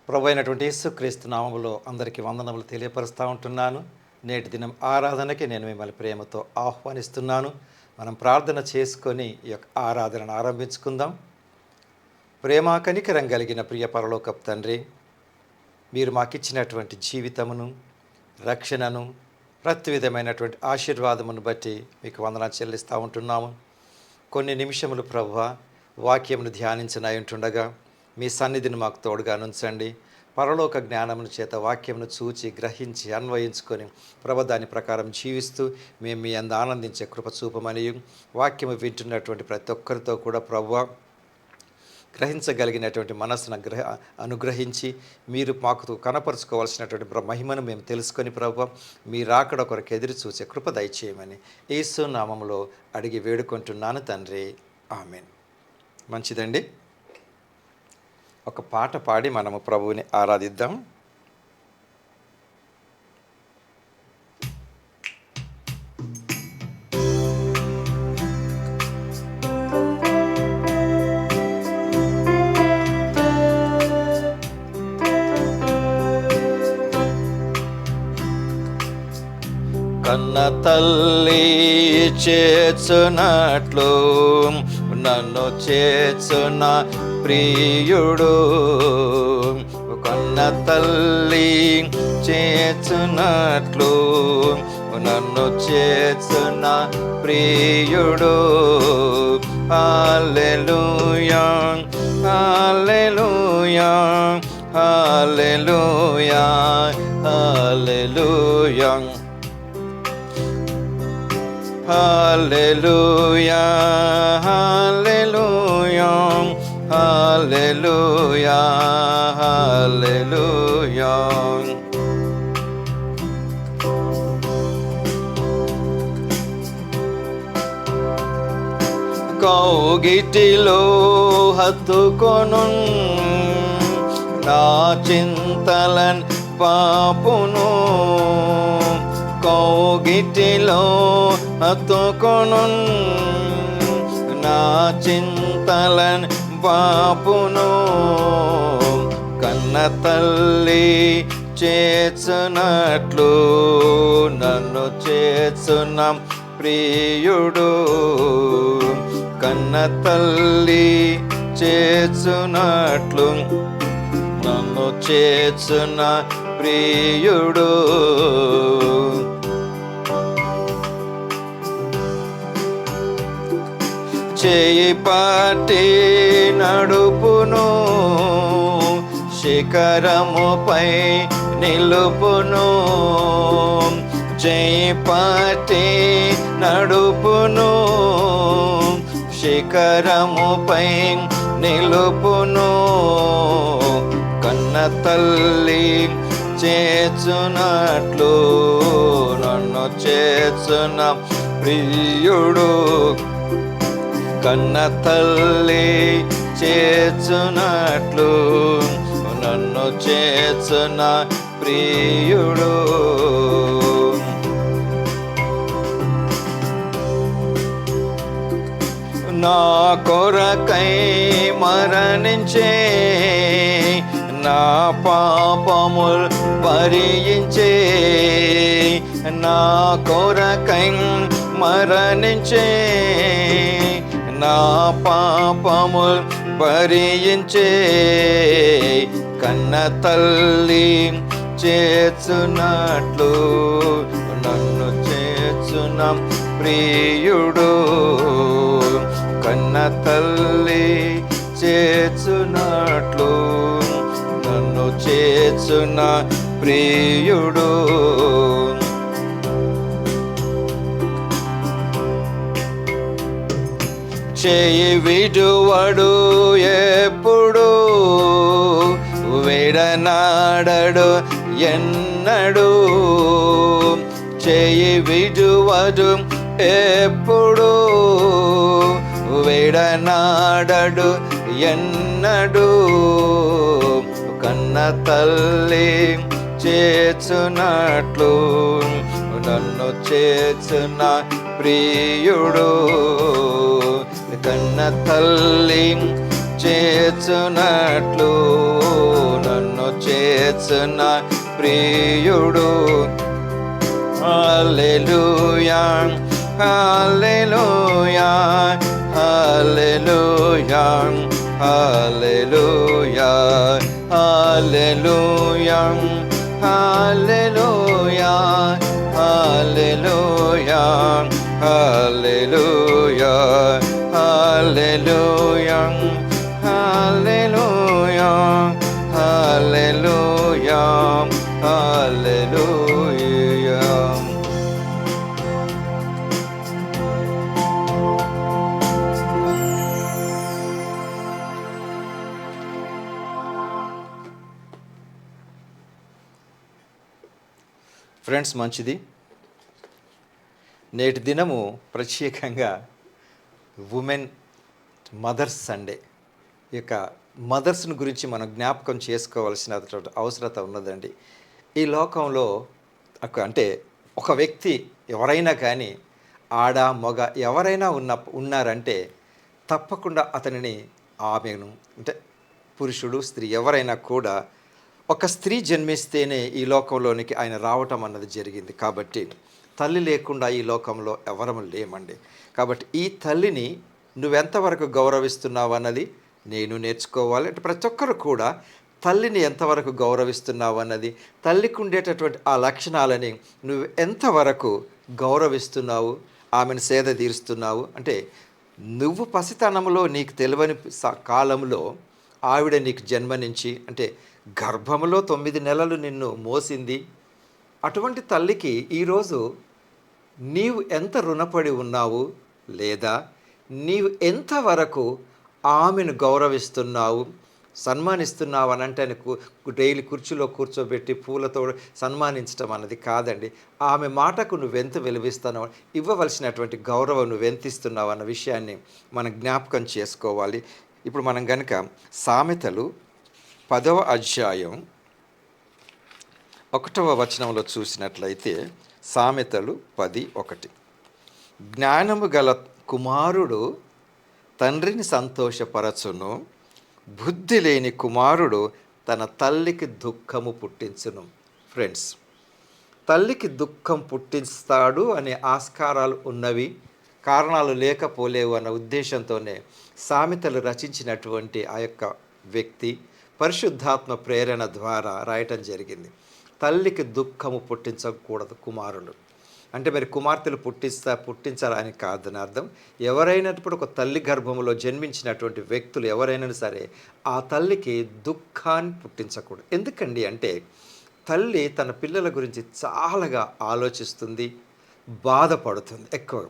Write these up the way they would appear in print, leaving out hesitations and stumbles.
ప్రభు అయినటువంటి యేసుక్రీస్తు నామములో అందరికీ వందనములు తెలియపరుస్తూ ఉంటున్నాను. నేటి దినం ఆరాధనకి నేను మిమ్మల్ని ప్రేమతో ఆహ్వానిస్తున్నాను. మనం ప్రార్థన చేసుకొని ఈ యొక్క ఆరాధనను ఆరంభించుకుందాం. ప్రేమ కనికరం కలిగిన ప్రియ పరలోకపు తండ్రి, మీరు మాకిచ్చినటువంటి జీవితమును, రక్షణను, ప్రతి విధమైనటువంటి ఆశీర్వాదమును బట్టి మీకు వందనాలు చెల్లిస్తూ ఉంటున్నాము. కొన్ని నిమిషములు ప్రభువా వాక్యమును ధ్యానించనై ఉంటుండగా మీ సన్నిధిని మాకు తోడుగా నుంచండి. పరలోక జ్ఞానమును చేత వాక్యమును చూచి గ్రహించి అన్వయించుకొని దాని ప్రకారం జీవిస్తూ మేము మీ అందు ఆనందించే కృప చూపమనియు, వాక్యము వింటున్నటువంటి ప్రతి ఒక్కరితో కూడా ప్రభువా గ్రహించగలిగినటువంటి మనస్సును అనుగ్రహించి మీరు మాకు కనపరుచుకోవాల్సినటువంటి మహిమను మేము తెలుసుకొని ప్రభువా మీ రాకడ కొరకు ఎదురు చూసే కృప దయచేయమని యేసు నామములో అడిగి వేడుకుంటున్నాను తండ్రి, ఆమేన్. మంచిదండి, ఒక పాట పాడి మనము ప్రభువుని ఆరాధిద్దాం. కన్న తల్లి చేర్చునట్లు నన్ను చేర్చున ప్రియుడు, కన్న తల్లి చేర్చునట్లు నన్ను చేర్చున ప్రియుడు. హల్లెలూయా హల్లెలూయా హల్లెలూయా హల్లెలూయా హల్లెలూయా హల్లెలూయా హల్లెలూయా హల్లెలూయా. కౌగిటిలో హత్తుకొను నా చింతలన్ పాపును, కౌగిటిలో హత్తుకొను నా చింతలన్ పాపును. కన్న తల్లి చేర్చునట్లు నన్ను చేర్చున ప్రియుడు, కన్న తల్లి చేర్చునట్లు నన్ను చేర్చున ప్రియుడు. చేయి పట్టి నడుపును, శిఖరముపై నిలుపును. చేయి పట్టి నడుపును, శిఖరముపై నిలుపును. కన్న తల్లి చేర్చునట్లు నన్ను చేర్చున ప్రియుడు, కన్న తల్లి చేర్చునట్లు నన్ను చేర్చున ప్రియుడు. నా కొరకై మరణించే, నా పాపముల్ భరించే, నా కొరకై మరణించే, నా పాపముల్ భరించే. కన్న తల్లి చేర్చునట్లు నన్ను చేర్చున ప్రియుడు, కన్న తల్లి చేర్చునట్లు నన్ను చేర్చున ప్రియుడు. చేయి విడువడు ఎప్పుడు, విడనాడడు ఎన్నడు. చేయి విడువడు ఎప్పుడు, విడనాడడు ఎన్నడు. కన్న తల్లి చేర్చునట్లు నన్ను చేర్చున ప్రియుడు, కన్న తల్లి చేర్చునట్లు నన్ను చేర్చున ప్రియుడు. హల్లెలూయా హల్లెలూయా హల్లెలూయా హల్లెలూయా హల్లెలూయా హల్లెలూయా హల్లెలూయా హల్లెలూయా హల్లెలూయా హల్లెలూయా హల్లెలూయా హల్లెలూయా. ఫ్రెండ్స్, మంచిది. నేటి దినము ప్రత్యేకంగా ఉమెన్ మదర్స్ సండే. ఈ యొక్క మదర్స్ని గురించి మనం జ్ఞాపకం చేసుకోవాల్సిన అవసరత ఉన్నదండి. ఈ లోకంలో అంటే ఒక వ్యక్తి ఎవరైనా కానీ, ఆడ మగ ఎవరైనా ఉన్నారంటే తప్పకుండా అతనిని ఆమెను అంటే పురుషుడు స్త్రీ ఎవరైనా కూడా ఒక స్త్రీ జన్మిస్తేనే ఈ లోకంలోనికి ఆయన రావటం అన్నది జరిగింది. కాబట్టి తల్లి లేకుండా ఈ లోకంలో ఎవరము లేమండి. కాబట్టి ఈ తల్లిని నువ్వెంతవరకు గౌరవిస్తున్నావు అన్నది నేను నేర్చుకోవాలి. అంటే ప్రతి ఒక్కరు కూడా తల్లిని ఎంతవరకు గౌరవిస్తున్నావు అన్నది, తల్లికి ఉండేటటువంటి ఆ లక్షణాలని నువ్వు ఎంతవరకు గౌరవిస్తున్నావు, ఆమెను సేద తీరుస్తున్నావు. అంటే నువ్వు పసితనంలో నీకు తెలియని కాలంలో ఆవిడ నీకు జన్మనించి అంటే గర్భంలో 9 నెలలు నిన్ను మోసింది. అటువంటి తల్లికి ఈరోజు నీవు ఎంత రుణపడి ఉన్నావు, లేదా నీవు ఎంతవరకు ఆమెను గౌరవిస్తున్నావు, సన్మానిస్తున్నావు అని అంటే డైలీ కుర్చీలో కూర్చోబెట్టి పూలతో సన్మానించడం అన్నది కాదండి. ఆమె మాటకు నువ్వెంత విలువిస్తున్నావు, ఇవ్వవలసినటువంటి గౌరవం నువ్వెంత ఇస్తున్నావు అన్న విషయాన్ని మనం జ్ఞాపకం చేసుకోవాలి. ఇప్పుడు మనం కనుక సామెతలు 10వ అధ్యాయం 1వ వచనంలో చూసినట్లయితే, సామెతలు 10:1, జ్ఞానము గల కుమారుడు తండ్రిని సంతోషపరచును, బుద్ధి లేని కుమారుడు తన తల్లికి దుఃఖము పుట్టించును. ఫ్రెండ్స్, తల్లికి దుఃఖం పుట్టిస్తాడు అనే ఆస్కారాలు ఉన్నవి, కారణాలు లేకపోలేవు అన్న ఉద్దేశంతోనే సామెతలు రచించినటువంటి ఆ యొక్క వ్యక్తి పరిశుద్ధాత్మ ప్రేరణ ద్వారా రాయటం జరిగింది. తల్లికి దుఃఖము పుట్టించకూడదు కుమారుడు అంటే మరి కుమార్తెలు పుట్టించాలని కాదని అర్థం. ఎవరైనప్పుడు ఒక తల్లి గర్భంలో జన్మించినటువంటి వ్యక్తులు ఎవరైనా సరే ఆ తల్లికి దుఃఖాన్ని పుట్టించకూడదు. ఎందుకండి అంటే తల్లి తన పిల్లల గురించి చాలాగా ఆలోచిస్తుంది, బాధపడుతుంది ఎక్కువ.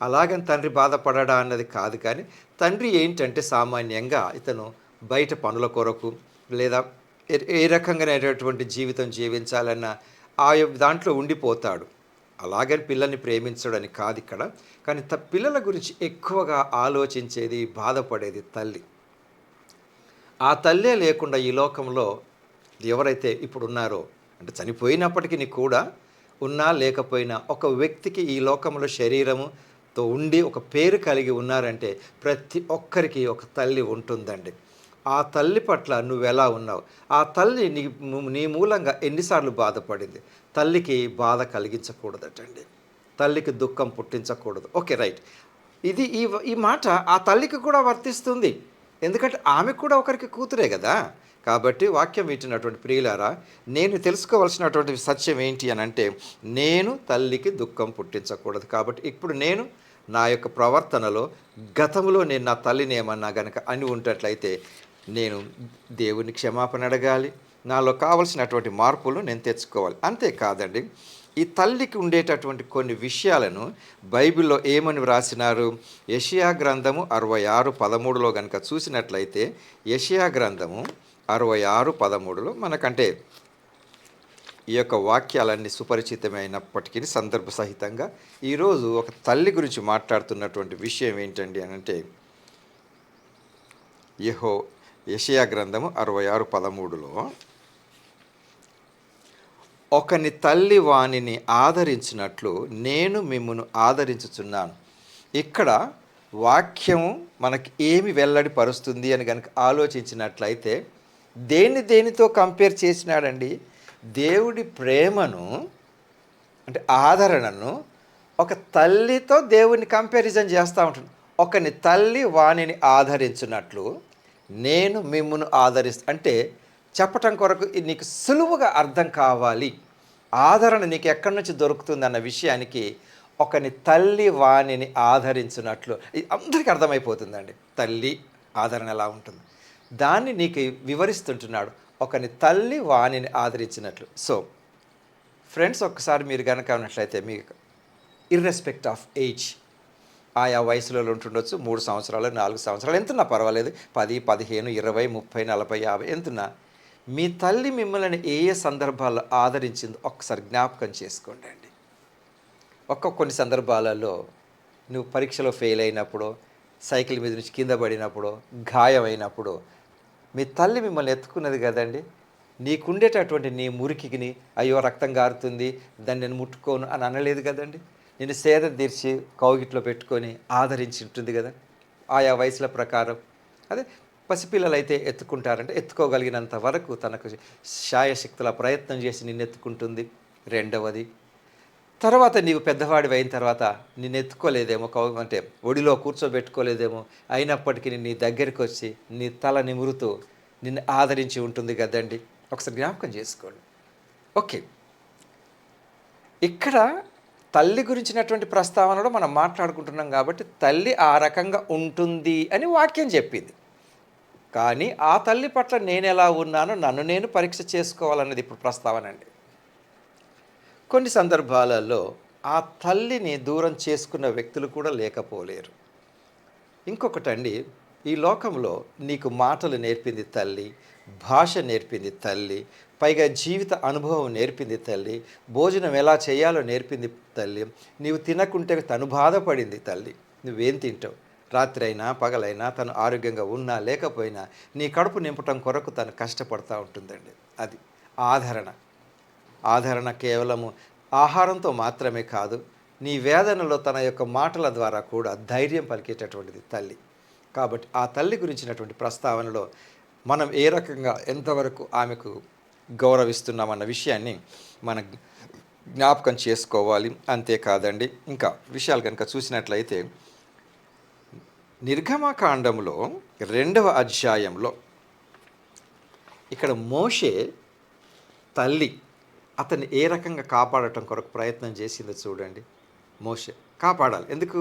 అలాగని తండ్రి బాధపడడా అన్నది కాదు, కానీ తండ్రి ఏంటంటే సామాన్యంగా ఇతను బయట పనుల కొరకు లేదా ఏ రకంగానేటటువంటి జీవితం జీవించాలన్న ఆ దాంట్లో ఉండిపోతాడు. అలాగని పిల్లల్ని ప్రేమించడని కాదు ఇక్కడ, కానీ పిల్లల గురించి ఎక్కువగా ఆలోచించేది, బాధపడేది తల్లి. ఆ తల్లే లేకుండా ఈ లోకంలో ఎవరైతే ఇప్పుడు ఉన్నారో అంటే చనిపోయినప్పటికీ కూడా ఉన్నా లేకపోయినా ఒక వ్యక్తికి ఈ లోకంలో శరీరముతో ఉండి ఒక పేరు కలిగి ఉన్నారంటే ప్రతి ఒక్కరికి ఒక తల్లి ఉంటుందండి. ఆ తల్లి పట్ల నువ్వెలా ఉన్నావు, ఆ తల్లి నీ మూలంగా ఎన్నిసార్లు బాధపడింది. తల్లికి బాధ కలిగించకూడదటండి, తల్లికి దుఃఖం పుట్టించకూడదు. Okay, right. ఇది ఈ మాట ఆ తల్లికి కూడా వర్తిస్తుంది, ఎందుకంటే ఆమె కూడా ఒకరికి కూతురే కదా. కాబట్టి వాక్యం వింటున్నటువంటి ప్రియులారా, నేను తెలుసుకోవాల్సినటువంటి సత్యం ఏంటి అని అంటే, నేను తల్లికి దుఃఖం పుట్టించకూడదు. కాబట్టి ఇప్పుడు నేను నా యొక్క ప్రవర్తనలో గతంలో నేను నా తల్లిని ఏమన్నా గనక అని ఉంటట్లయితే నేను దేవుని క్షమాపణ అడగాలి, నాలో కావలసినటువంటి మార్పులు నేను తెచ్చుకోవాలి. అంతేకాదండి, ఈ తల్లికి ఉండేటటువంటి కొన్ని విషయాలను బైబిల్లో ఏమని వ్రాసినారు. యెషయా గ్రంథము 66:13లో కనుక చూసినట్లయితే, యెషయా గ్రంథము 66:13లో మనకంటే ఈ యొక్క వాక్యాలన్నీ సుపరిచితమైనప్పటికీ సందర్భ సహితంగా ఈరోజు ఒక తల్లి గురించి మాట్లాడుతున్నటువంటి విషయం ఏంటండి అని అంటే, యెషయా గ్రంథము 66:13లో, ఒకని తల్లి వానిని ఆదరించినట్లు నేను మిమ్మును ఆదరించుచున్నాను. ఇక్కడ వాక్యము మనకి ఏమి వెల్లడి పరుస్తుంది అని కనుక ఆలోచించినట్లయితే, దేనితో కంపేర్ చేసినాడండి? దేవుడి ప్రేమను, అంటే ఆదరణను ఒక తల్లితో దేవుని కంపారిజన్ చేస్తూ ఉంటుంది. ఒకని తల్లి వానిని ఆదరించినట్లు నేను మిమ్మును అంటే చెప్పటం కొరకు నీకు సులువుగా అర్థం కావాలి, ఆదరణ నీకు ఎక్కడి నుంచి దొరుకుతుంది అన్న విషయానికి ఒకని తల్లి వాణిని ఆదరించినట్లు అందరికీ అర్థమైపోతుందండి. తల్లి ఆదరణ ఎలా ఉంటుంది దాన్ని నీకు వివరిస్తుంటున్నాడు. ఒకని తల్లి వాణిని ఆదరించినట్లు. సో ఫ్రెండ్స్, ఒక్కసారి మీరు కనుక ఉన్నట్లయితే మీకు ఇర్రెస్పెక్ట్ ఆఫ్ ఏజ్, ఆయా వయసులో ఉంటుండొచ్చు, 3 సంవత్సరాలు 4 సంవత్సరాలు ఎంతున్నా పర్వాలేదు, 10, 15, 20, 30, 40, 50 ఎంతున్నా మీ తల్లి మిమ్మల్ని ఏ సందర్భాల్లో ఆదరించిందో ఒక్కసారి జ్ఞాపకం చేసుకోండి అండి. కొన్ని సందర్భాలలో నువ్వు పరీక్షలో ఫెయిల్ అయినప్పుడు, సైకిల్ మీద నుంచి కింద పడినప్పుడు, గాయమైనప్పుడు మీ తల్లి మిమ్మల్ని ఎత్తుకున్నది కదండి. నీకుండేటటువంటి నీ మురికిని అయ్యో రక్తం గారుతుంది దాన్ని నేను ముట్టుకోను అని అనలేదు కదండి. నేను సేద తీర్చి కౌగిట్లో పెట్టుకొని ఆదరించి ఉంటుంది కదా. ఆయా వయసుల ప్రకారం అదే పసిపిల్లలు అయితే ఎత్తుకుంటారంటే ఎత్తుకోగలిగినంత వరకు తనకు శాయశక్తుల ప్రయత్నం చేసి నిన్ను ఎత్తుకుంటుంది. రెండవది, తర్వాత నీవు పెద్దవాడివి అయిన తర్వాత నిన్ను ఎత్తుకోలేదేమో, అంటే ఒడిలో కూర్చోబెట్టుకోలేదేమో, అయినప్పటికీ నీ దగ్గరికి వచ్చి నీ తల నిమురుతూ నిన్ను ఆదరించి ఉంటుంది కదండి. ఒకసారి జ్ఞాపకం చేసుకోండి. ఓకే, ఇక్కడ తల్లి గురించినటువంటి ప్రస్తావనలో మనం మాట్లాడుకుంటున్నాం కాబట్టి తల్లి ఆ రకంగా ఉంటుంది అని వాక్యం చెప్పింది. కానీ ఆ తల్లి పట్ల నేను ఎలా ఉన్నానో నన్ను నేను పరీక్ష చేసుకోవాలన్నది ఇప్పుడు ప్రస్తావన అండి. కొన్ని సందర్భాలలో ఆ తల్లిని దూరం చేసుకున్న వ్యక్తులు కూడా లేకపోలేరు. ఇంకొకటండి, ఈ లోకంలో నీకు మాటలు నేర్పింది తల్లి, భాష నేర్పింది తల్లి, పైగా జీవిత అనుభవం నేర్పింది తల్లి, భోజనం ఎలా చేయాలో నేర్పింది తల్లి. నీవు తినకుంటే తను బాధపడింది తల్లి. నువ్వేం తింటావు, రాత్రి అయినా పగలైనా తను ఆరోగ్యంగా ఉన్నా లేకపోయినా నీ కడుపు నింపటం కొరకు తను కష్టపడుతూ ఉంటుందండి. అది ఆదరణ. ఆదరణ కేవలము ఆహారంతో మాత్రమే కాదు, నీ వేదనలో తన యొక్క మాటల ద్వారా కూడా ధైర్యం పలికేటటువంటిది తల్లి. కాబట్టి ఆ తల్లి గురించినటువంటి ప్రస్తావనలో మనం ఏ రకంగా ఎంతవరకు ఆమెకు గౌరవిస్తున్నామన్న విషయాన్ని మనం జ్ఞాపకం చేసుకోవాలి. అంతేకాదండి, ఇంకా విషయాలు కనుక చూసినట్లయితే నిర్గమకాండంలో 2వ అధ్యాయంలో ఇక్కడ మోషే తల్లి అతన్ని ఏ రకంగా కాపాడటం కొరకు ప్రయత్నం చేసిందో చూడండి. మోషే కాపాడాలి, ఎందుకు?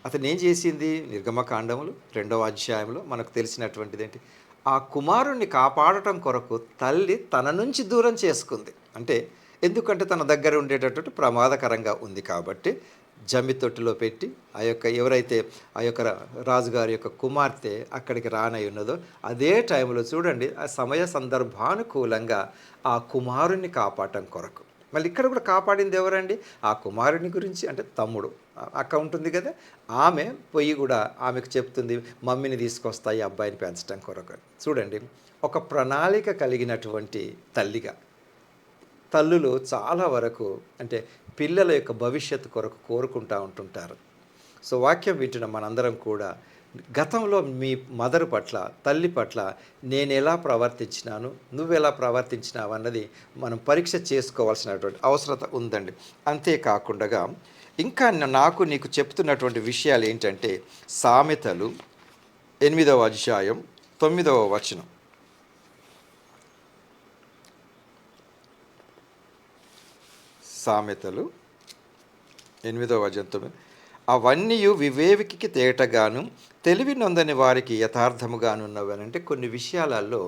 అతను ఏం చేసింది? నిర్గమకాండములు 2వ అధ్యాయంలో మనకు తెలిసినటువంటిది ఏంటి? ఆ కుమారుణ్ణి కాపాడటం కొరకు తల్లి తన నుంచి దూరం చేసుకుంది. అంటే ఎందుకంటే తన దగ్గర ఉండేటటువంటి ప్రమాదకరంగా ఉంది కాబట్టి జమ్మి తొట్టులో పెట్టి ఎవరైతే ఆ యొక్క రాజుగారి యొక్క కుమార్తె అక్కడికి రానై ఉన్నదో అదే టైంలో చూడండి, ఆ సమయ సందర్భానుకూలంగా ఆ కుమారుణ్ణి కాపాడటం కొరకు మళ్ళీ ఇక్కడ కూడా కాపాడింది ఎవరండి? ఆ కుమారుని గురించి, అంటే తమ్ముడు అక్క ఉంటుంది కదా, ఆమె పోయి కూడా ఆమెకు చెప్తుంది మమ్మీని తీసుకొస్తా ఈ అబ్బాయిని పెంచడం కొరకు. చూడండి, ఒక ప్రణాళిక కలిగినటువంటి తల్లిగా. తల్లులు చాలా వరకు అంటే పిల్లల యొక్క భవిష్యత్తు కొరకు కోరుకుంటూ ఉంటుంటారు. సో వాక్యం వింటున్న మనందరం కూడా గతంలో మీ మదర్ పట్ల, తల్లి పట్ల నేను ఎలా ప్రవర్తించినాను, నువ్వెలా ప్రవర్తించినావు అన్నది మనం పరీక్ష చేసుకోవాల్సినటువంటి అవసరత ఉందండి. అంతేకాకుండా ఇంకా నాకు నీకు చెప్తున్నటువంటి విషయాలు ఏంటంటే సామెతలు 8వ అధ్యాయం 9వ వచనం. సామెతలు 8వ అధ్యాయం అవన్నీ వివేకికి తేటగాను తెలివి నొందని వారికి యథార్థముగానున్నవనంటే కొన్ని విషయాలలో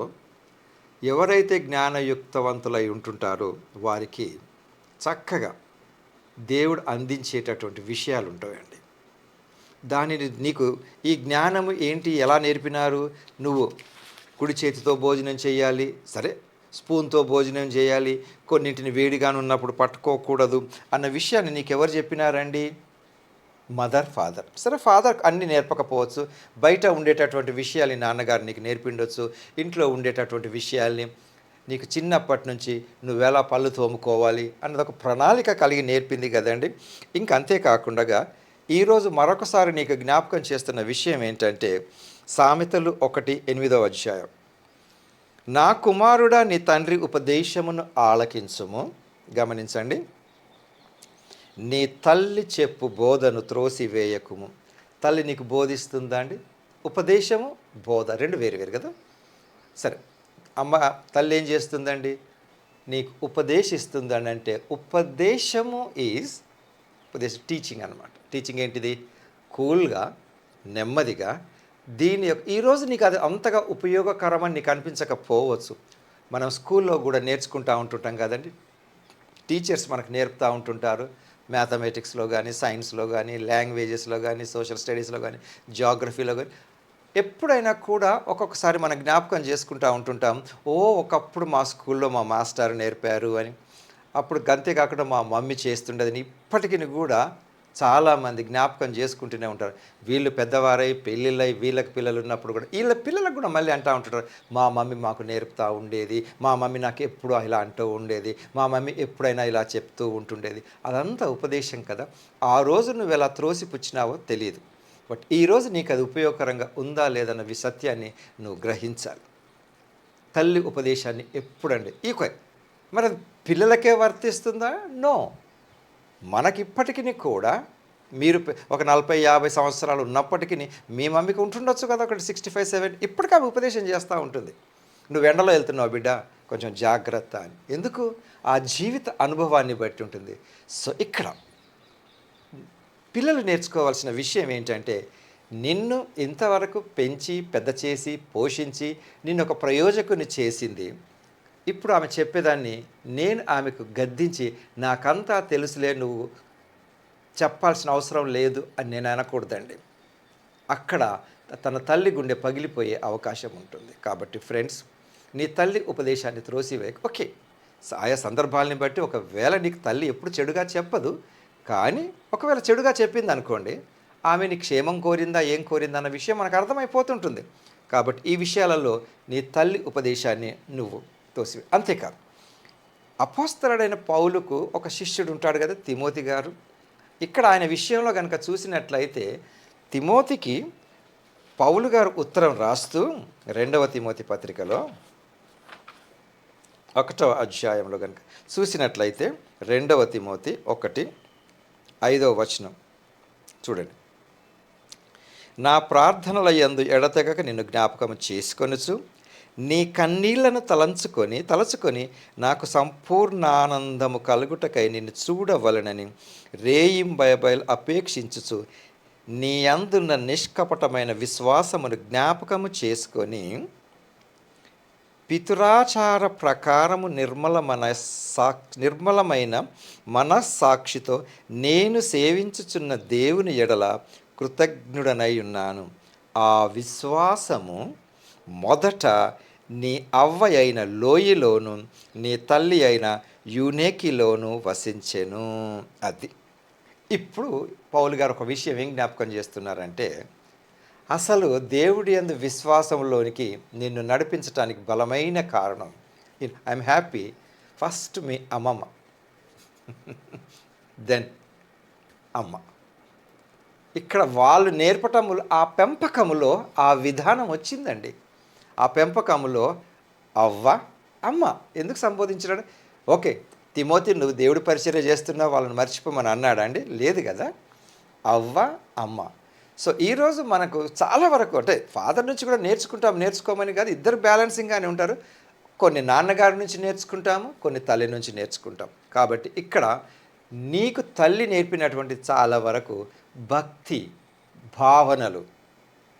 ఎవరైతే జ్ఞానయుక్తవంతులై ఉంటుంటారో వారికి చక్కగా దేవుడు అందించేటటువంటి విషయాలు ఉంటాయండి. దానిని నీకు ఈ జ్ఞానము ఏంటి, ఎలా నేర్పినారు? నువ్వు కుడి చేతితో భోజనం చేయాలి, సరే, స్పూన్తో భోజనం చేయాలి, కొన్నింటిని వేడిగాను ఉన్నప్పుడు పట్టుకోకూడదు అన్న విషయాన్ని నీకు ఎవరు చెప్పినారండి? Mother, father. సరే, ఫాదర్ అన్నీ నేర్పకపోవచ్చు, బయట ఉండేటటువంటి విషయాల్ని నాన్నగారు నీకు నేర్పిండొచ్చు, ఇంట్లో ఉండేటటువంటి విషయాల్ని నీకు చిన్నప్పటి నుంచి నువ్వెలా పళ్ళు తోముకోవాలి అన్నది ఒక ప్రణాళిక కలిగి నేర్పింది కదండి. ఇంక అంతేకాకుండా ఈరోజు మరొకసారి నీకు జ్ఞాపకం చేస్తున్న విషయం ఏంటంటే సామెతలు 1:8 నా కుమారుడా నీ తండ్రి ఉపదేశమును ఆలకించుము. గమనించండి, నీ తల్లి చెప్పు బోధను త్రోసివేయకుము. తల్లి నీకు బోధిస్తుందా అండి? ఉపదేశము, బోధ రెండు వేరు వేరు కదా. సరే, అమ్మ తల్లి ఏం చేస్తుందండి? నీకు ఉపదేశిస్తుందని. అంటే ఉపదేశము ఈజ్ టీచింగ్ అనమాట. టీచింగ్ ఏంటిది? కూల్గా, నెమ్మదిగా. దీని యొక్క ఈరోజు నీకు అది అంతగా ఉపయోగకరమని నీకు అనిపించకపోవచ్చు. మనం స్కూల్లో కూడా నేర్చుకుంటూ ఉంటుంటాం కదండి. టీచర్స్ మనకు నేర్పుతూ ఉంటుంటారు. మ్యాథమెటిక్స్లో కానీ, సైన్స్లో కానీ, లాంగ్వేజెస్లో కానీ, సోషల్ స్టడీస్లో కానీ, జియోగ్రఫీలో కానీ ఎప్పుడైనా కూడా ఒక్కొక్కసారి మనం జ్ఞాపకం చేసుకుంటూ ఉంటుంటాం. ఒకప్పుడు మా స్కూల్లో మా మాస్టర్ నేర్పారు అని. అప్పుడు అంతేకాకుండా మా మమ్మీ చేస్తుండేదని ఇప్పటికీ కూడా చాలామంది జ్ఞాపకం చేసుకుంటూనే ఉంటారు. వీళ్ళు పెద్దవారై పెళ్ళిళ్ళై వీళ్ళకి పిల్లలు ఉన్నప్పుడు కూడా వీళ్ళ పిల్లలకు కూడా మళ్ళీ అంటూ ఉంటారు, మా మమ్మీ మాకు నేర్పుతూ ఉండేది, మా మమ్మీ నాకు ఎప్పుడు ఇలా అంటూ ఉండేది, మా మమ్మీ ఎప్పుడైనా ఇలా చెప్తూ ఉంటుండేది. అదంతా ఉపదేశం కదా. ఆ రోజు నువ్వు ఎలా త్రోసిపుచ్చినావో తెలియదు, బట్ ఈరోజు నీకు అది ఉపయోగకరంగా ఉందా లేదన్న సత్యాన్ని నువ్వు గ్రహించాలి. తల్లి ఉపదేశాన్ని ఎప్పుడండి మరి అది పిల్లలకే వర్తిస్తుందా? నో. మనకిప్పటికీ కూడా మీరు ఒక 40-50 సంవత్సరాలు ఉన్నప్పటికీ మీ మమ్మీకి ఉంటుండొచ్చు కదా ఒకటి 65-70. ఇప్పటికీ ఆమె ఉపదేశం చేస్తూ ఉంటుంది. నువ్వు ఎండలో వెళ్తున్నావు బిడ్డ, కొంచెం జాగ్రత్త అని. ఎందుకు? ఆ జీవిత అనుభవాన్ని బట్టి ఉంటుంది. సో ఇక్కడ పిల్లలు నేర్చుకోవాల్సిన విషయం ఏంటంటే, నిన్ను ఇంతవరకు పెంచి పెద్ద చేసి పోషించి నిన్ను ఒక ప్రయోజకుని చేసింది. ఇప్పుడు ఆమె చెప్పేదాన్ని నేను ఆమెకు గద్దించి నాకంతా తెలుసులే, నువ్వు చెప్పాల్సిన అవసరం లేదు అని నేను అనకూడదండి. అక్కడ తన తల్లి గుండె పగిలిపోయే అవకాశం ఉంటుంది. కాబట్టి ఫ్రెండ్స్, నీ తల్లి ఉపదేశాన్ని త్రోసివేయకు. ఓకే, ఆయా సందర్భాలని బట్టి ఒకవేళ నీకు తల్లి ఎప్పుడు చెడుగా చెప్పదు, కానీ ఒకవేళ చెడుగా చెప్పింది అనుకోండి, ఆమె నీ క్షేమం కోరిందా ఏం కోరిందా అన్న విషయం మనకు అర్థమైపోతుంటుంది. కాబట్టి ఈ విషయాలలో నీ తల్లి ఉపదేశాన్ని నువ్వు తోసివే. అంతేకాదు, అపోస్తలుడైన పౌలుకు ఒక శిష్యుడు ఉంటాడు కదా, తిమోతి గారు. ఇక్కడ ఆయన విషయంలో కనుక చూసినట్లయితే, తిమోతికి పౌలు గారు ఉత్తరం రాస్తూ 2వ తిమోతి పత్రికలో 1వ అధ్యాయంలో కనుక చూసినట్లయితే 2వ తిమోతి 1:5 వచనం చూడండి. నా ప్రార్థనల యందు ఎడతెగక నిన్ను జ్ఞాపకం చేసుకొనుచు నీ కన్నీళ్లను తలచుకొని నాకు సంపూర్ణానందము కలుగుటకై నిన్ను చూడవలనని రేయింబయబయలు అపేక్షించుచు నీ అందున్న నిష్కపటమైన విశ్వాసమును జ్ఞాపకము చేసుకొని పితురాచార ప్రకారము నిర్మలమైన మనస్సాక్షితో నేను సేవించుచున్న దేవుని ఎడల కృతజ్ఞుడనై ఉన్నాను. ఆ విశ్వాసము మొదట నీ అవ్వ అయిన లోయలోను నీ తల్లి అయిన యూనేకిలోను వసించెను. అది ఇప్పుడు పౌలు గారు ఒక విషయం ఏం జ్ఞాపకం చేస్తున్నారంటే, అసలు దేవుడి యందు విశ్వాసంలోనికి నిన్ను నడిపించడానికి బలమైన కారణం, ఐఎమ్ హ్యాపీ ఫస్ట్ మీ అమ్మమ్మ, దెన్ అమ్మ. ఇక్కడ వాళ్ళు నేర్పటములు, ఆ పెంపకములో ఆ విధానం వచ్చిందండి. ఆ పెంపకములో అవ్వ అమ్మ ఎందుకు సంబోధించినాడు? ఓకే, తిమోతి నువ్వు దేవుడి పరిచర్య చేస్తున్నావు, వాళ్ళని మర్చిపోమని అన్నాడా అండి? లేదు కదా. అవ్వ అమ్మ. సో ఈరోజు మనకు చాలా వరకు అంటే ఫాదర్ నుంచి కూడా నేర్చుకోమని కాదు, ఇద్దరు బ్యాలెన్సింగ్గానే ఉంటారు. కొన్ని నాన్నగారి నుంచి నేర్చుకుంటాము, కొన్ని తల్లి నుంచి నేర్చుకుంటాం. కాబట్టి ఇక్కడ నీకు తల్లి నేర్పినటువంటి చాలా వరకు భక్తి భావనలు,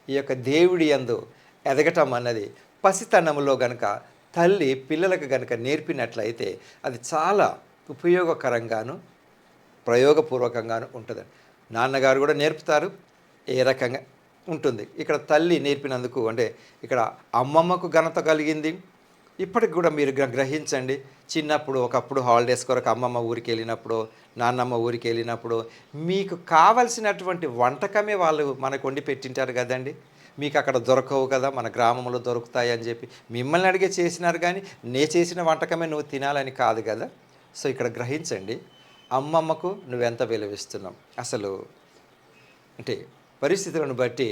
ఈ యొక్క దేవుడి యందు ఎదగటం అన్నది పసితనంలో గనక తల్లి పిల్లలకు గనక నేర్పినట్లయితే అది చాలా ఉపయోగకరంగాను ప్రయోగపూర్వకంగాను ఉంటుందండి. నాన్నగారు కూడా నేర్పుతారు, ఏ రకంగా ఉంటుంది. ఇక్కడ తల్లి నేర్పినందుకు అంటే ఇక్కడ అమ్మమ్మకు ఘనత కలిగింది. ఇప్పటికి కూడా మీరు గ్రహించండి, చిన్నప్పుడు ఒకప్పుడు హాలిడేస్ కొరకు అమ్మమ్మ ఊరికి వెళ్ళినప్పుడు, నాన్నమ్మ ఊరికి వెళ్ళినప్పుడు మీకు కావలసినటువంటి వంటకమే వాళ్ళు మనకు వండి పెట్టింటారు కదండి. మీకు అక్కడ దొరకవు కదా, మన గ్రామంలో దొరుకుతాయి అని చెప్పి మిమ్మల్ని అడిగే చేసినారు, కానీ నే చేసిన వంటకమే నువ్వు తినాలని కాదు కదా. సో ఇక్కడ గ్రహించండి, అమ్మమ్మకు నువ్వెంత విలువిస్తున్నావు. అసలు అంటే పరిస్థితులను బట్టి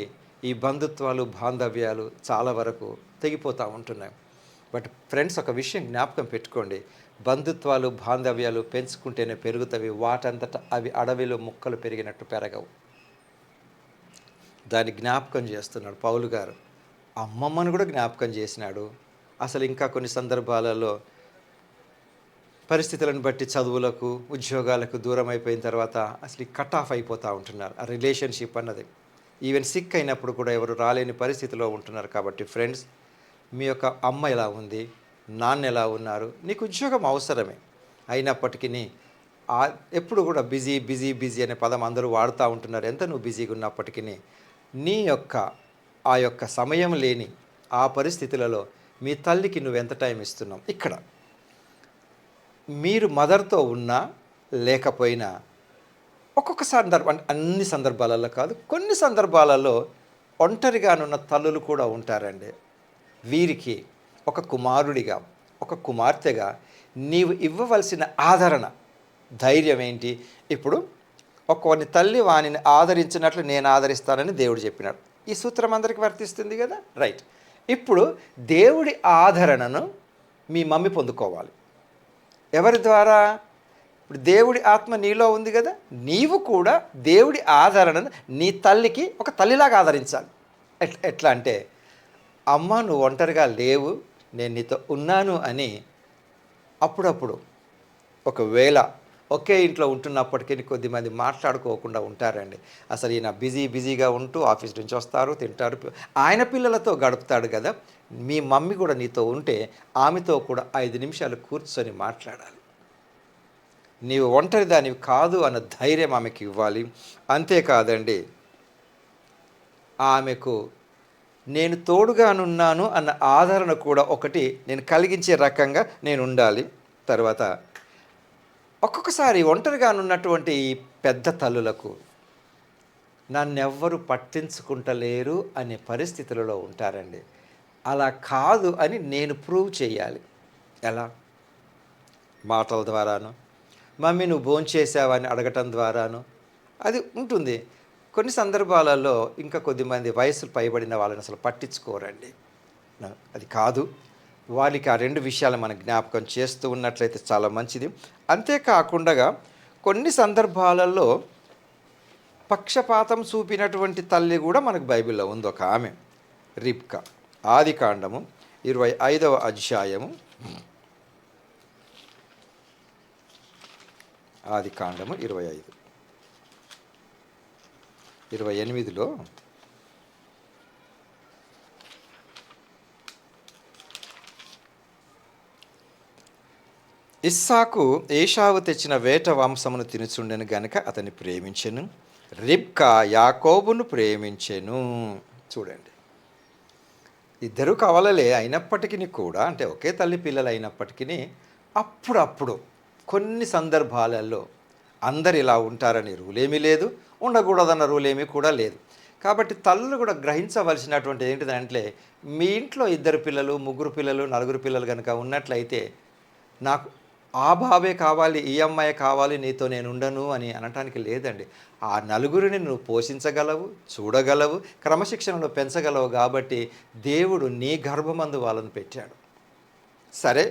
ఈ బంధుత్వాలు బాంధవ్యాలు చాలా వరకు తెగిపోతూ ఉంటున్నాయి. బట్ ఫ్రెండ్స్, ఒక విషయం జ్ఞాపకం పెట్టుకోండి, బంధుత్వాలు బాంధవ్యాలు పెంచుకుంటేనే పెరుగుతవి, వాటంతట అవి అడవిలో మొక్కలు పెరిగినట్టు పెరగవు. దాన్ని జ్ఞాపకం చేస్తున్నాడు పౌలు గారు. అమ్మమ్మను కూడా జ్ఞాపకం చేసినాడు. అసలు ఇంకా కొన్ని సందర్భాలలో పరిస్థితులను బట్టి చదువులకు ఉద్యోగాలకు దూరం అయిపోయిన తర్వాత అసలు కట్ ఆఫ్ అయిపోతూ ఉంటున్నారు. ఆ రిలేషన్షిప్ అన్నది ఈవెన్ సిక్ అయినప్పుడు కూడా ఎవరు రాలేని పరిస్థితిలో ఉంటున్నారు. కాబట్టి ఫ్రెండ్స్, మీ యొక్క అమ్మ ఎలా ఉంది, నాన్న ఎలా ఉన్నారు, నీకు ఉద్యోగం అవసరమే, అయినప్పటికీ ఎప్పుడు కూడా బిజీ బిజీ బిజీ అనే పదం అందరూ వాడుతూ ఉంటున్నారు. ఎంత నువ్వు బిజీగా ఉన్నప్పటికీ నీ యొక్క ఆ యొక్క సమయం లేని ఆ పరిస్థితులలో మీ తల్లికి నువ్వు ఎంత టైం ఇస్తున్నావు? ఇక్కడ మీరు మదర్తో ఉన్నా లేకపోయినా ఒక్కొక్క సందర్భం, అన్ని సందర్భాలలో కాదు, కొన్ని సందర్భాలలో ఒంటరిగానున్న తల్లులు కూడా ఉంటారండి. వీరికి ఒక కుమారుడిగా, ఒక కుమార్తెగా నీవు ఇవ్వవలసిన ఆదరణ, ధైర్యం ఏంటి? ఇప్పుడు కొన్ని తల్లి వానిని ఆదరించినట్లు నేను ఆదరిస్తానని దేవుడు చెప్పినాడు. ఈ సూత్రం అందరికీ వర్తిస్తుంది కదా, రైట్. ఇప్పుడు దేవుడి ఆదరణను మీ మమ్మీ పొందుకోవాలి. ఎవరి ద్వారా? ఇప్పుడు దేవుడి ఆత్మ నీలో ఉంది కదా, నీవు కూడా దేవుడి ఆదరణను నీ తల్లికి ఒక తల్లిలాగా ఆదరించాలి. ఎట్లా అంటే, అమ్మ నువ్వు ఒంటరిగా లేవు, నేను నీతో ఉన్నాను అని అప్పుడప్పుడు, ఒకవేళ ఒకే ఇంట్లో ఉంటున్నప్పటికీ కొద్దిమంది మాట్లాడుకోకుండా ఉంటారండి. అసలు ఈయన బిజీగా ఉంటూ ఆఫీస్ నుంచి వస్తారు, తింటారు, ఆయన పిల్లలతో గడుపుతాడు కదా. మీ మమ్మీ కూడా నీతో ఉంటే ఆమెతో కూడా 5 నిమిషాలు కూర్చొని మాట్లాడాలి. నీవు ఒంటరి దానివి కాదు అన్న ధైర్యం ఆమెకి ఇవ్వాలి. అంతేకాదండి, ఆమెకు నేను తోడుగానున్నాను అన్న ఆదరణ కూడా ఒకటి నేను కలిగించే రకంగా నేను ఉండాలి. తర్వాత ఒక్కొక్కసారి ఒంటరిగానున్నటువంటి ఈ పెద్ద తల్లులకు నన్నెవ్వరు పట్టించుకుంటలేరు అనే పరిస్థితులలో ఉంటారండి. అలా కాదు అని నేను ప్రూవ్ చేయాలి. ఎలా? మాటల ద్వారాను, మమ్మీ నువ్వు భోంచేసావా అని అడగటం ద్వారాను అది ఉంటుంది. కొన్ని సందర్భాలలో ఇంకా కొద్దిమంది వయసు పైబడిన వాళ్ళని అసలు పట్టించుకోరండి. అది కాదు, వాళ్ళకి ఆ 2 విషయాలు మనం జ్ఞాపకం చేస్తూ ఉన్నట్లయితే చాలా మంచిది. అంతేకాకుండా కొన్ని సందర్భాలలో పక్షపాతం చూపినటువంటి తల్లి కూడా మనకు బైబిల్లో ఉంది. ఒక ఆమె రిబ్కా. ఆదికాండము 25వ అధ్యాయము, ఆదికాండము 25, 28లో ఇస్సాకు ఏషావు తెచ్చిన వేట వంశమును తినుచుండెను గనుక అతన్ని ప్రేమించెను, రిబ్కా యాకోబును ప్రేమించెను. చూడండి, ఇద్దరు కవలలే అయినప్పటికీ కూడా, అంటే ఒకే తల్లి పిల్లలు అయినప్పటికీ అప్పుడప్పుడు కొన్ని సందర్భాలలో అందరు ఇలా ఉంటారని రూలేమీ లేదు, ఉండకూడదన్న రూలేమీ కూడా లేదు. కాబట్టి తల్లులు కూడా గ్రహించవలసినటువంటి ఏంటిదంటే, మీ ఇంట్లో 2 పిల్లలు, 3 పిల్లలు, 4 పిల్లలు కనుక ఉన్నట్లయితే నాకు ఆ బాబే కావాలి, ఈ అమ్మాయి కావాలి, నీతో నేను ఉండను అని అనటానికి లేదండి. ఆ నలుగురిని నువ్వు పోషించగలవు, చూడగలవు, క్రమశిక్షణలో పెంచగలవు. కాబట్టి దేవుడు నీ గర్భమందు వాళ్ళని పెట్టాడు. సరే,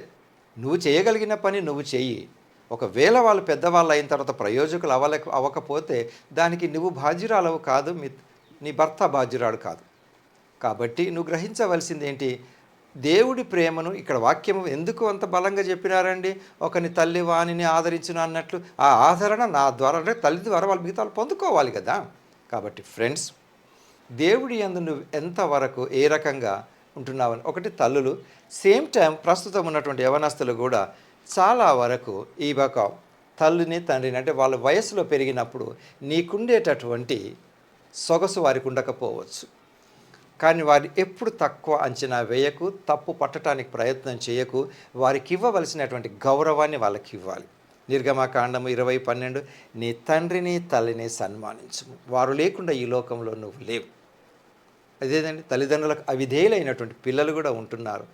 నువ్వు చేయగలిగిన పని నువ్వు చెయ్యి. ఒకవేళ వాళ్ళు పెద్దవాళ్ళు అయిన తర్వాత ప్రయోజకులు అవ్వకపోతే దానికి నువ్వు బాధ్యురాలవు కాదు, నీ భర్త బాధ్యురాడు కాదు. కాబట్టి నువ్వు గ్రహించవలసింది ఏంటి? దేవుడి ప్రేమను ఇక్కడ వాక్యము ఎందుకు అంత బలంగా చెప్పినారండి? ఒకని తల్లి వాణిని ఆదరించును అన్నట్లు ఆ ఆదరణ నా ద్వారా, అంటే తల్లి ద్వారా వాళ్ళు మిగతా పొందుకోవాలి కదా. కాబట్టి ఫ్రెండ్స్, దేవుడి యందు నువ్వు ఎంతవరకు ఏ రకంగా ఉంటున్నావని, ఒకటి తల్లులు, సేమ్ టైం ప్రస్తుతం ఉన్నటువంటి యవనస్తులు కూడా చాలా వరకు ఈ ఒక తల్లిని తండ్రిని, అంటే వాళ్ళ వయసులో పెరిగినప్పుడు నీకుండేటటువంటి సొగసు వారికి ఉండకపోవచ్చు, కానీ వారి ఎప్పుడు తక్కువ అంచనా వేయకు, తప్పు పట్టడానికి ప్రయత్నం చేయకు. వారికి ఇవ్వవలసినటువంటి గౌరవాన్ని వాళ్ళకి ఇవ్వాలి. నిర్గమకాండము 20:12, నీ తండ్రిని తల్లిని సన్మానించు, వారు లేకుండా ఈ లోకంలో నువ్వు లేవు. అదేదండి, తల్లిదండ్రులకు అవిధేయులైనటువంటి పిల్లలు కూడా ఉంటున్నారు.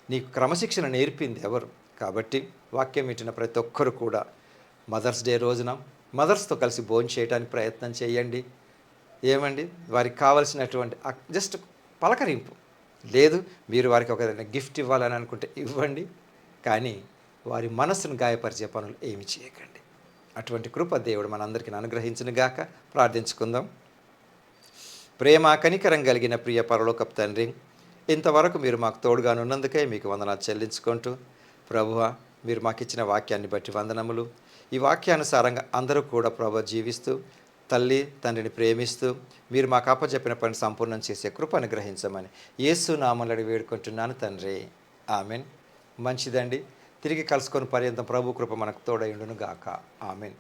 నీకు క్రమశిక్షణ నేర్పింది ఎవరు? కాబట్టి వాక్యం వింటున్న ప్రతి ఒక్కరు కూడా మదర్స్ డే రోజున మదర్స్తో కలిసి భోజనం చేయడానికి ప్రయత్నం చేయండి. ఏమండి, వారికి కావలసినటువంటి జస్ట్ పలకరింపు, లేదు మీరు వారికి ఒక గిఫ్ట్ ఇవ్వాలని అనుకుంటే ఇవ్వండి, కానీ వారి మనసును గాయపరిచే పనులు ఏమి చేయకండి. అటువంటి కృప దేవుడు మనందరికీ అనుగ్రహించును గాక. ప్రార్థించుకుందాం. ప్రేమ కనికరం కలిగిన ప్రియ పరలోకపు తండ్రి, ఇంతవరకు మీరు మాకు తోడుగానున్నందుకే మీకు వందనాలు చెల్లించుకుంటూ, ప్రభువా మీరు మాకు ఇచ్చిన వాక్యాన్ని బట్టి వందనములు. ఈ వాక్యానుసారంగా అందరూ కూడా ప్రభు జీవిస్తూ తల్లి తండ్రిని ప్రేమిస్తూ మీరు మాకు అప్పచెప్పిన పని సంపూర్ణం చేసే కృప అనుగ్రహించమని యేసు నామములో అడిగి వేడుకుంటున్నాను తండ్రి. ఆమెన్. మంచిదండి. తిరిగి కలుసుకొని పర్యంతం ప్రభు కృప మనకు తోడై ఉండును గాక. ఆమెన్.